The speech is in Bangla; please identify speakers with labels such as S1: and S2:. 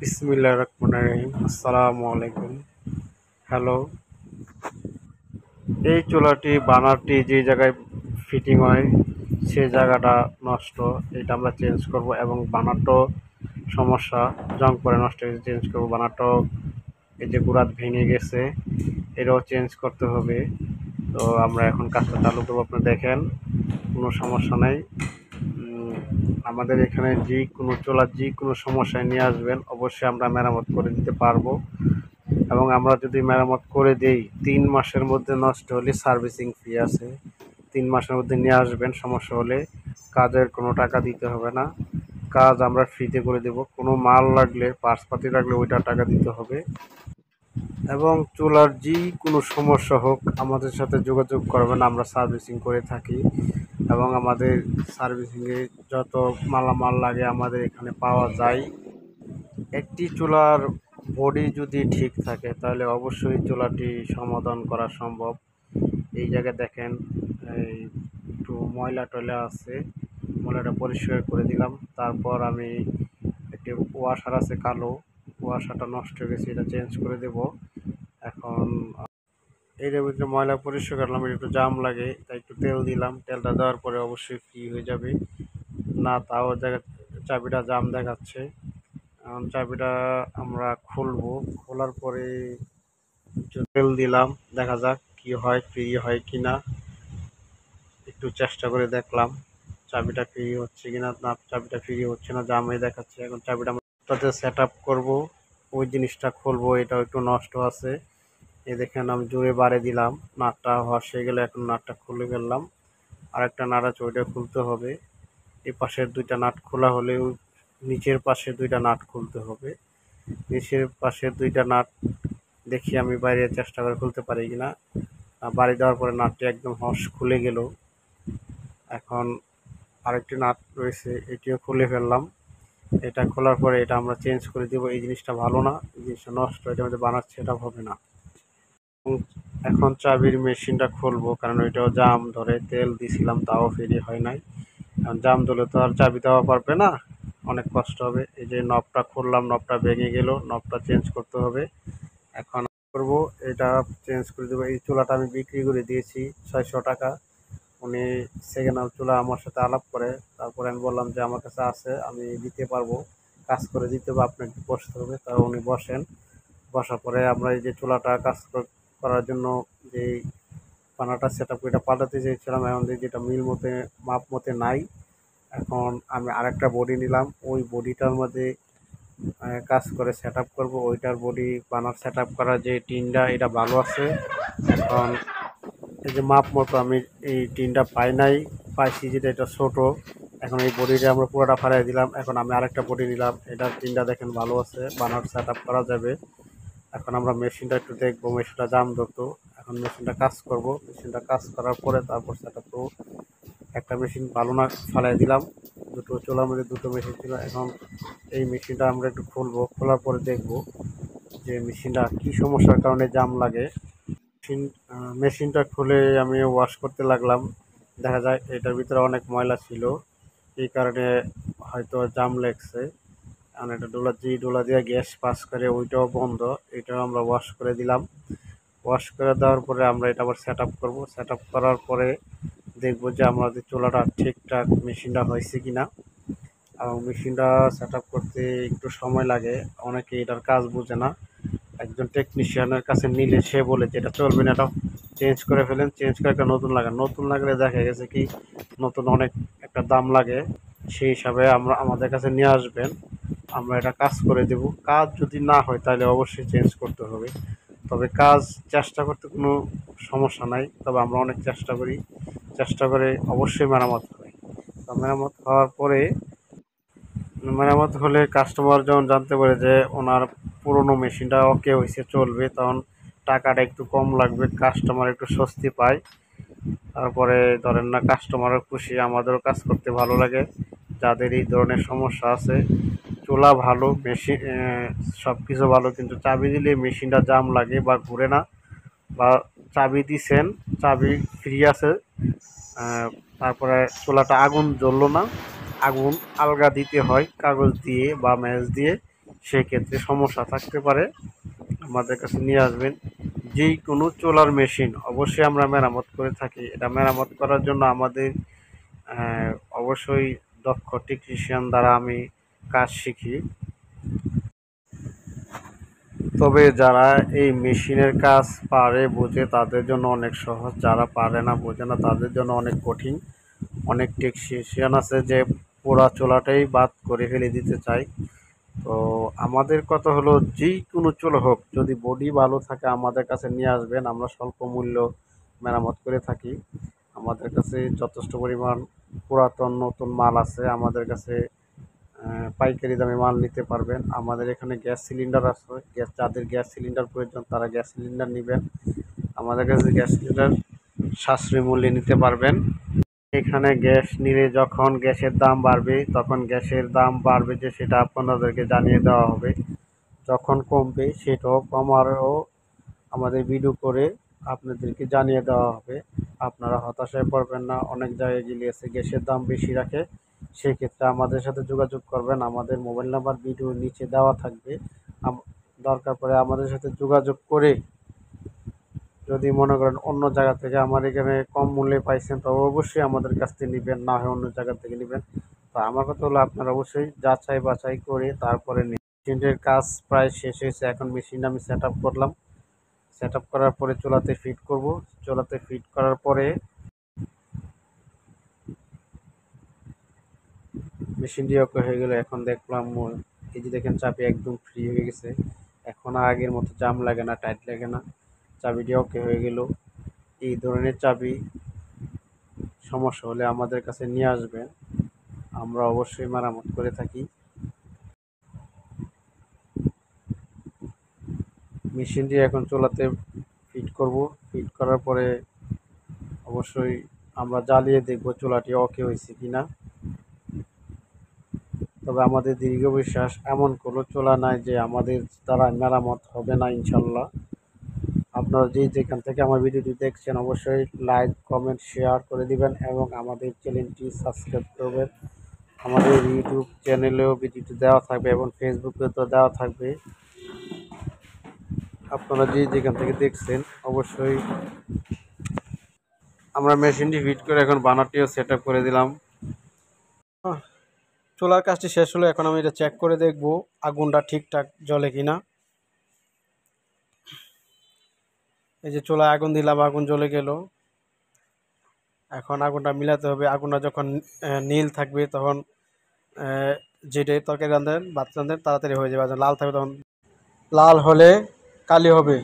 S1: বিসমিল্লাহির রহমানির রহিম। আসসালামু আলাইকুম। হ্যালো। এই চুলাটি বানারটি যে জায়গায় ফিটিং হয় সেই জায়গাটা নষ্ট, এটা আমরা চেঞ্জ করব এবং বানারটাও সমস্যা, জং পরে নষ্ট হয়ে চেঞ্জ করব। বানারটাও এই যে গুড়াত ভেঙে গেছে, এটাও চেঞ্জ করতে হবে। তো আমরা এখন কাজটা চালু করবো। আপনি দেখেন, কোনো সমস্যা নাই। উম, আমাদের এখানে যে কোনো চুলার যে কোনো সমস্যায় নিয়ে আসবেন, অবশ্যই আমরা মেরামত করে দিতে পারবো। এবং আমরা যদি মেরামত করে দেই, 3 মাসের মধ্যে নষ্ট হলে সার্ভিসিং ফি আছে। 3 মাসের মধ্যে নিয়ে আসবেন, সমস্যা হলে কাজের কোনো টাকা দিতে হবে না। কাজ আমরা ফ্রিতে করে দেব। কোনো মাল লাগলে, পার্টসপাতি লাগলে ওইটার টাকা দিতে হবে। এবং চুলার যে কোনো সমস্যা হোক আমাদের সাথে যোগাযোগ করবেন, আমরা সার্ভিসিং করে থাকি। এবং আমাদের সার্ভিসিংয়ে যত মালামাল লাগে আমাদের এখানে পাওয়া যায়। একটি চুলার বডি যদি ঠিক থাকে তাহলে অবশ্যই চুলাটি সমাধান করা সম্ভব। এই জায়গায় দেখেন, এই একটু ময়লা টয়লা আছে, ময়লাটা পরিষ্কার করে দিলাম। তারপর আমি একটি ওয়াশার আছে কালো, ওয়াশারটা নষ্ট হয়ে গেছে, এটা চেঞ্জ করে দেব। এখন এটার ভিতরে ময়লা পরিষ্কার করলাম, এটা একটু জাম লাগে তাই একটু তেল দিলাম। তেলটা দেওয়ার পরে অবশ্যই ফ্রি হয়ে যাবে। না তাও জায়গা চাবিটা জাম দেখাচ্ছে। এখন চাবিটা আমরা খুলবো, খোলার পরে একটু তেল দিলাম, দেখা যাক কি হয়, ফ্রি হয় কিনা। একটু চেষ্টা করে দেখলাম চাবিটা ফ্রি হচ্ছে কিনা। না, চাবিটা ফ্রি হচ্ছে না, জামে দেখাচ্ছে। এখন চাবিটা আমরা সেট আপ করবো, ওই জিনিসটা খুলবো। এটাও একটু নষ্ট আছে। এই দেখেন আমি জোরে বাড়ে দিলাম, নাটটা হয়ে গেলে এখন নাটটা খুলে ফেললাম। আরেকটা নাট আছে, ওইটা খুলতে হবে। এই পাশের দুইটা নাট খোলা হলে নিচের পাশে দুইটা নাট খুলতে হবে। নিচের পাশের দুইটা নাট দেখি আমি বাইরে চেষ্টা করে খুলতে পারি কিনা। বাড়ি দেওয়ার পরে নাটটি একদম খুলে গেল। এখন আরেকটি নাট রয়েছে, এটিও খুলে ফেললাম। এটা খোলার পরে এটা আমরা চেঞ্জ করে দিব। এই জিনিসটা ভালো না, এই জিনিসটা নষ্ট, এটার মধ্যে বানাচ্ছে, এটা হবে না। এখন চাবির মেশিনটা খুলবো, কারণ ওইটাও জাম ধরে, তেল দিছিলাম তাও ফ্রি হয় নাই। এখন জাম ধরলে তো আর চাবি দেওয়া পারবে না, অনেক কষ্ট হবে। এই যে নবটা খুললাম, নবটা ভেঙে গেল, নবটা চেঞ্জ করতে হবে। এখন করব, এটা চেঞ্জ করে দেবো। এই চুলাটা আমি বিক্রি করে দিয়েছি 600 টাকা। উনি সেকেন্ড হ্যান্ড চুলা আমার সাথে আলাপ করে, তারপরে আমি বললাম যে আমার কাছে আছে, আমি দিতে পারবো, কাজ করে দিতে হবে, আপনাকে বসতে হবে। তা উনি বসেন। বসার পরে আমরা এই যে চুলাটা করার জন্য যে পানাটা সেট আপ এটা পাল্টাতে চেয়েছিলাম, এখন যেটা মিল মতে মাপ মতে নাই। এখন আমি আরেকটা বডি নিলাম, ওই বডিটার মধ্যে কাজ করে সেট আপ করবো। ওইটার বডি বানার সেট আপ করার যে টিনটা, এটা ভালো আছে। এখন এই যে মাপ মতো আমি এই টিনটা পাই নাই, পাইছি যেটা এটা ছোট। এখন এই বডিটা আমরা পুরোটা ফারাই দিলাম। এখন আমি আরেকটা বডি নিলাম, এটার টিনটা দেখেন ভালো আছে, বানার সেট আপ করা যাবে। এখন আমরা মেশিনটা একটু দেখবো, মেশিনটা জাম ধরতো। এখন মেশিনটা কাজ করব, মেশিনটা কাজ করার পরে তারপর সেট আপ করবো। একটা মেশিন ভালো না ফালাই দিলাম, দুটো চোলার মধ্যে দুটো মেশিন ছিল। এখন এই মেশিনটা আমরা একটু খুলবো, খোলার পরে দেখবো যে মেশিনটা কি সমস্যার কারণে জাম লাগে। মেশিন মেশিনটা খুলে আমি ওয়াশ করতে লাগলাম। দেখা যায় এটার ভিতরে অনেক ময়লা ছিল, এই কারণে হয়তো জাম লেগছে। কারণ এটা ডোলা দিয়ে গ্যাস পাস করে, ওইটাও বন্ধ। এটাও আমরা ওয়াশ করে দিলাম। ওয়াশ করে দেওয়ার পরে আমরা এটা আবার সেট আপ করবো। সেট আপ করার পরে দেখবো যে আমাদের চুলাটা ঠিকঠাক মেশিনটা হয়েছে কিনা। এবং মেশিনটা সেট আপ করতে একটু সময় লাগে, অনেকে এটার কাজ বোঝে না। একজন টেকনিশিয়ানের কাছে নিলে সে বলে যে এটা চলবে না, এটা চেঞ্জ করে ফেলেন, চেঞ্জ করে একটা নতুন লাগান। নতুন লাগলে দেখা গেছে কি, নতুন অনেক একটা দাম লাগে। সেই হিসাবে আমরা আমাদের কাছে নিয়ে আসবেন, আমরা এটা কাজ করে দেব। কাজ যদি না হয় তাহলে অবশ্যই চেঞ্জ করতে হবে। তবে কাজ চেষ্টা করতে কোনো সমস্যা নাই, তবে আমরা অনেক চেষ্টা করি, চেষ্টা করে অবশ্যই মেরামত হয়। তো মেরামত হওয়ার পরে, মেরামত হলে কাস্টমার যখন জানতে পারে যে ওনার পুরনো মেশিনটা ওকে হয়েছে, চলবে, তখন টাকাটা একটু কম লাগবে, কাস্টমার একটু স্বস্তি পায়। তারপরে ধরেন না, কাস্টমারও খুশি, আমাদেরও কাজ করতে ভালো লাগে। যাদের এই ধরনের সমস্যা আছে, চুলা ভালো, মেশিন সব কিছু ভালো, কিন্তু চাবি দিলে মেশিনটা জাম লাগে বা ঘুরে না, বা চাবি দিছেন, চাবি ফ্রি আছে, তারপরে চুলাটা আগুন জ্বললো না, আগুন আলগা দিতে হয় কাগজ দিয়ে বা ম্যাচ দিয়ে, সেক্ষেত্রে সমস্যা থাকতে পারে, আমাদের কাছে নিয়ে আসবেন। যেই কোনো চুলার মেশিন অবশ্যই আমরা মেরামত করে থাকি। এটা মেরামত করার জন্য আমাদের অবশ্যই দক্ষ টেকনিশিয়ান দ্বারা আমি কাজ শিখি। তবে যারা এই মেশিনের কাজ পারে বোঝে তাদের জন্য অনেক সহজ, যারা পারে না বোঝে না তাদের জন্য অনেক কঠিন। অনেক টেকনিশিয়ান আছে যে পোড়া চুলাটাই বাদ করে ফেলে দিতে চায়। তো আমাদের কথা হলো যেই কোনো চুলা হোক, যদি বডি ভালো থাকে আমাদের কাছে নিয়ে আসবেন, আমরা স্বল্প মূল্য মেরামত করে থাকি। আমাদের কাছে যথেষ্ট পরিমাণ পুরাতন নতুন মাল আছে, আমাদের কাছে পাইকারি দামে মাল নিতে পারবেন। আমাদের এখানে গ্যাস সিলিন্ডার আছে, যাদের গ্যাস সিলিন্ডার প্রয়োজন তারা গ্যাস সিলিন্ডার নেবেন। আমাদের কাছে গ্যাস সিলিন্ডার সাশ্রয়ী মূল্যে নিতে পারবেন। এখানে গ্যাস নিলে যখন গ্যাসের দাম বাড়বে তখন গ্যাসের দাম বাড়বে যে সেটা আপনাদেরকে জানিয়ে দেওয়া হবে। যখন কমবে সেটাও কমারও আমাদের ভিডিও করে আপনাদেরকে জানিয়ে দেওয়া হবে। আপনারা হতাশায় পড়বেন না। অনেক জায়গায় গেলে আছে গ্যাসের দাম বেশি রাখে, সেক্ষেত্রে আমাদের সাথে যোগাযোগ করবেন। আমাদের মোবাইল নাম্বার ভিডিওর নিচে দেওয়া থাকবে। দরকার পড়ে আমাদের সাথে যোগাযোগ করে যদি মনে করেন অন্য জায়গা থেকে আমার এখানে কম মূল্যে পাইছেন তবে অবশ্যই আমাদের কাছ থেকে নেবেন, না হয় অন্য জায়গা থেকে নেবেন। তো আমার কথা হলো আপনারা অবশ্যই যাচাই বাছাই করে তারপরে নিন। মেশিনের কাজ প্রায় শেষ হয়েছে, এখন মেশিন আমি সেট আপ করলাম। সেট আপ করার পরে চুলাতে ফিট করব। চুলাতে ফিট করার পরে মেশিনটি ওকে হয়ে গেল। এখন দেখলাম এই যে দেখেন চাবি একদম ফ্রি হয়ে গেছে। এখন আর আগের মতো জাম লাগে না, টাইট লাগে না। চাবিটি ওকে হয়ে গেল। এই ধরনের চাবি সমস্যা হলে আমাদের কাছে নিয়ে আসবেন, আমরা অবশ্যই মেরামত করে থাকি। মেশিনটি এখন চুলাতে ফিট করব। ফিট করার পরে অবশ্যই আমরা জ্বালিয়ে দেখব চুলাটি ওকে হয়েছে কিনা। তবে আমাদের দীর্ঘ বিশ্বাস এমন কোনো চুলা নাই যে আমাদের দ্বারা মেরামত হবে না ইনশাল্লাহ। আপনারা যেখান থেকে আমার ভিডিওটি দেখছেন অবশ্যই লাইক কমেন্ট শেয়ার করে দিবেন এবং আমাদের চ্যানেলটি সাবস্ক্রাইব করবেন। আমাদের ইউটিউব চ্যানেলেও ভিডিওটি দেওয়া থাকবে এবং ফেসবুকে তো দেওয়া থাকবে। আপনারা যেখান থেকে দেখছেন অবশ্যই। আমরা মেশিনটি ফিট করে এখন বানারটিও সেট আপ করে দিলাম। চুলার কাজটি শেষ হলো, এখন আমি এটা চেক করে দেখব আগুনটা ঠিকঠাক জ্বলে কিনা। এই যে চুলায় আগুন দিলাম, আগুন জ্বলে গেল। এখন আগুনটা মিলাতে হবে। আগুনটা যখন নীল থাকবে তখন যেটা তরকারি রাঁধেন ভাত রাঁধেন তাড়াতাড়ি হয়ে যাবে। লাল থাকবে তখন, লাল হলে কালি হবে।